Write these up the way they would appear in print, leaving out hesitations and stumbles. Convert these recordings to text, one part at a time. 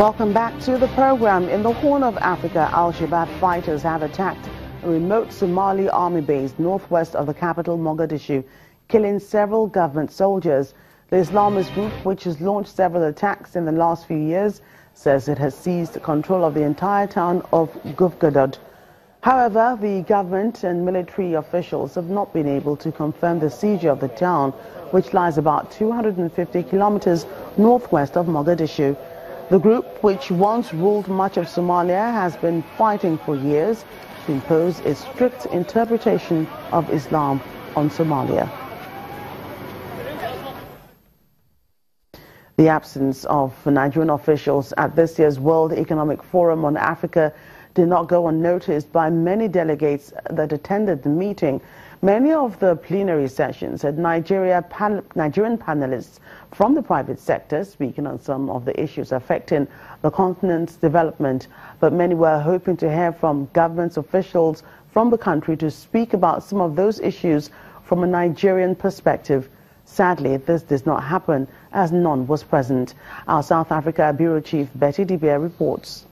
Welcome back to the program. In the Horn of Africa, Al-Shabaab fighters have attacked a remote Somali army base northwest of the capital, Mogadishu, killing several government soldiers. The Islamist group, which has launched several attacks in the last few years, says it has seized control of the entire town of Gufgadud. However, the government and military officials have not been able to confirm the seizure of the town, which lies about 250 kilometers northwest of Mogadishu. The group, which once ruled much of Somalia, has been fighting for years to impose a strict interpretation of Islam on Somalia. The absence of Nigerian officials at this year's World Economic Forum on Africa did not go unnoticed by many delegates that attended the meeting. Many of the plenary sessions had Nigerian panelists from the private sector speaking on some of the issues affecting the continent's development, but many were hoping to hear from government officials from the country to speak about some of those issues from a Nigerian perspective. Sadly, this did not happen as none was present. Our South Africa Bureau Chief Betty De Beer reports.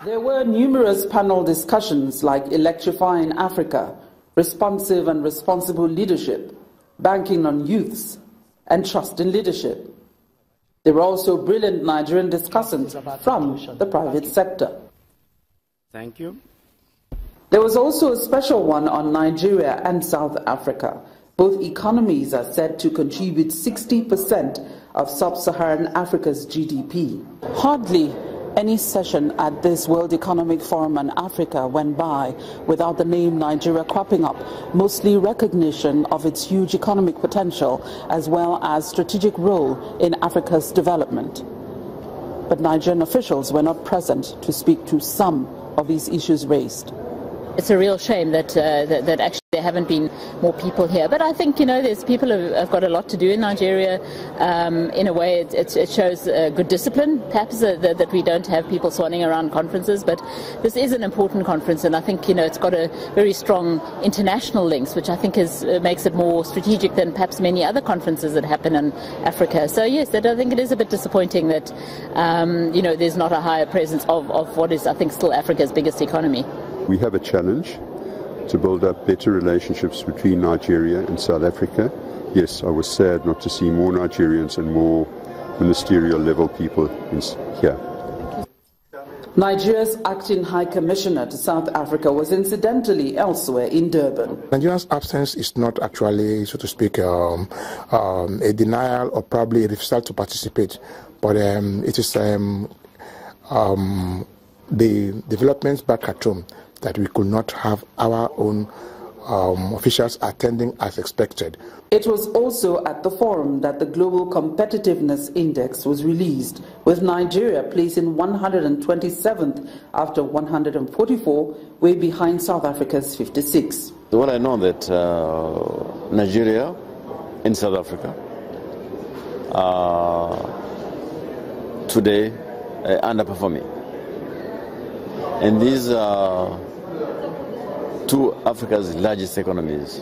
There were numerous panel discussions like electrifying Africa, responsive and responsible leadership, banking on youths, and trust in leadership. There were also brilliant Nigerian discussants from the private sector. Thank you. There was also a special one on Nigeria and South Africa. Both economies are said to contribute 60% of sub-Saharan Africa's GDP. Hardly any session at this World Economic Forum on Africa went by without the name Nigeria cropping up, mostly recognition of its huge economic potential as well as strategic role in Africa's development. But Nigerian officials were not present to speak to some of these issues raised. It's a real shame that actually there haven't been more people here. But I think, there's people who have got a lot to do in Nigeria. In a way, it shows good discipline, perhaps, that we don't have people swanning around conferences. But this is an important conference, and I think, it's got a very strong international links, which I think makes it more strategic than perhaps many other conferences that happen in Africa. So, yes, I think it is a bit disappointing that, there's not a higher presence of what is, I think, still Africa's biggest economy. We have a challenge to build up better relationships between Nigeria and South Africa. Yes, I was sad not to see more Nigerians and more ministerial level people here. Nigeria's acting High Commissioner to South Africa was incidentally elsewhere in Durban. Nigeria's absence is not actually, so to speak, a denial or probably a refusal to participate, but it is the developments back at home that we could not have our own officials attending as expected. It was also at the forum that the Global Competitiveness Index was released, with Nigeria placing 127th after 144, way behind South Africa's 56. Well, I know that Nigeria and South Africa are today underperforming. And these are two Africa's largest economies.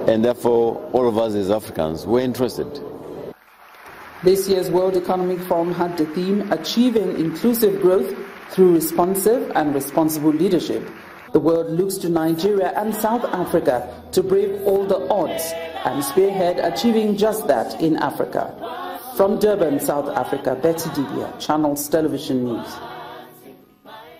And therefore, all of us as Africans were interested. This year's World Economic Forum had the theme, Achieving Inclusive Growth Through Responsive and Responsible Leadership. The world looks to Nigeria and South Africa to brave all the odds and spearhead achieving just that in Africa. From Durban, South Africa, Betty De Beer, Channels Television News.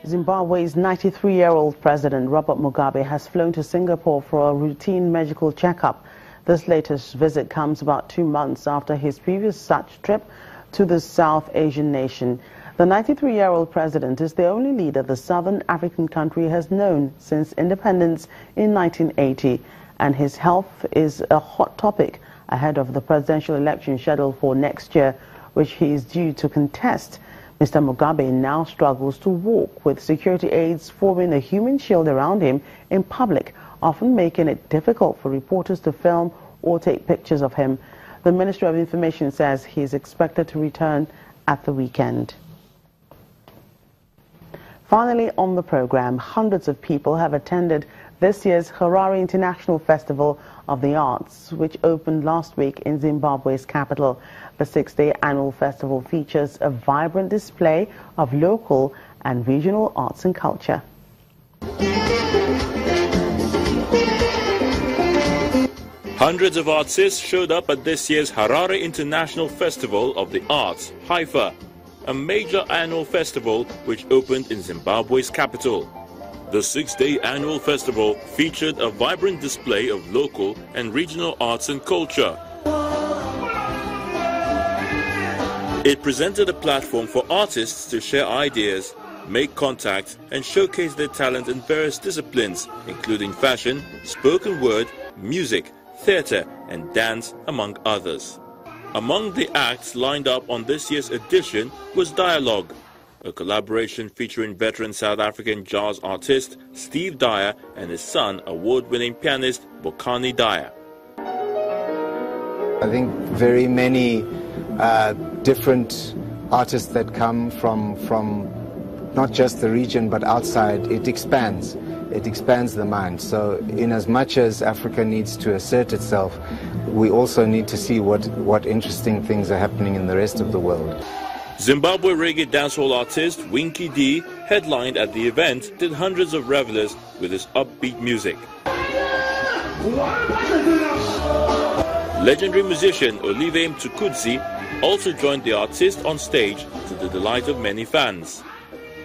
Zimbabwe's 93-year-old president, Robert Mugabe, has flown to Singapore for a routine medical checkup. This latest visit comes about 2 months after his previous such trip to the South Asian nation. The 93-year-old president is the only leader the Southern African country has known since independence in 1980, and his health is a hot topic ahead of the presidential election scheduled for next year, which he is due to contest. Mr. Mugabe now struggles to walk, with security aides forming a human shield around him in public, often making it difficult for reporters to film or take pictures of him. The Ministry of Information says he is expected to return at the weekend. Finally, on the program, hundreds of people have attended this year's Harare International Festival of the Arts, which opened last week in Zimbabwe's capital. The 6-day annual festival features a vibrant display of local and regional arts and culture. Hundreds of artists showed up at this year's Harare International Festival of the Arts, Haifa, a major annual festival which opened in Zimbabwe's capital. The 6-day annual festival featured a vibrant display of local and regional arts and culture. It presented a platform for artists to share ideas, make contact and showcase their talent in various disciplines, including fashion, spoken word, music, theatre and dance, among others. Among the acts lined up on this year's edition was Dialogue, a collaboration featuring veteran South African jazz artist Steve Dyer and his son, award-winning pianist Bokani Dyer. I think very many different artists that come from not just the region but outside, it expands the mind. So in as much as Africa needs to assert itself, we also need to see what interesting things are happening in the rest of the world. Zimbabwe reggae dancehall artist Winky D headlined at the event, did hundreds of revelers with his upbeat music. Legendary musician Olive Mtukudzi also joined the artist on stage, to the delight of many fans.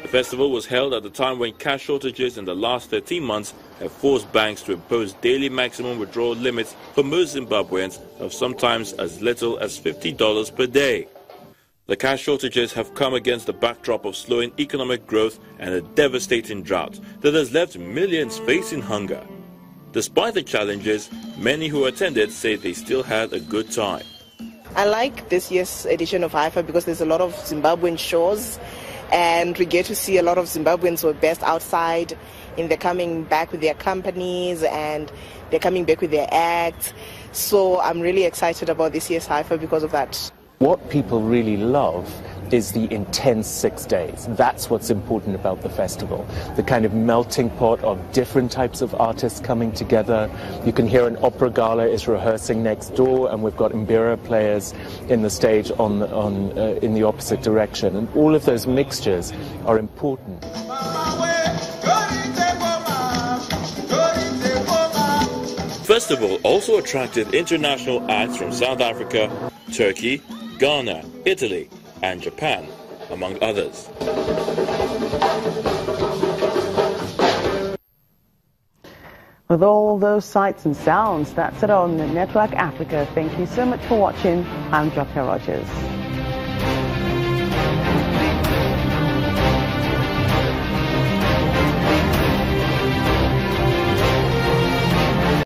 The festival was held at a time when cash shortages in the last 13 months have forced banks to impose daily maximum withdrawal limits for most Zimbabweans of sometimes as little as $50 per day. The cash shortages have come against the backdrop of slowing economic growth and a devastating drought that has left millions facing hunger. Despite the challenges, many who attended say they still had a good time. I like this year's edition of Haifa because there's a lot of Zimbabwean shows, and we get to see a lot of Zimbabweans who are best outside, and they're coming back with their companies and they're coming back with their acts. So I'm really excited about this year's Haifa because of that. What people really love is the intense 6 days. That's what's important about the festival. The kind of melting pot of different types of artists coming together. You can hear an opera gala is rehearsing next door, and we've got mbira players in the stage in the opposite direction. And all of those mixtures are important. Festival also attracted international acts from South Africa, Turkey, Ghana, Italy and Japan, among others. With all those sights and sounds, that's it on Network Africa. Thank you so much for watching. I'm Jokia Rogers.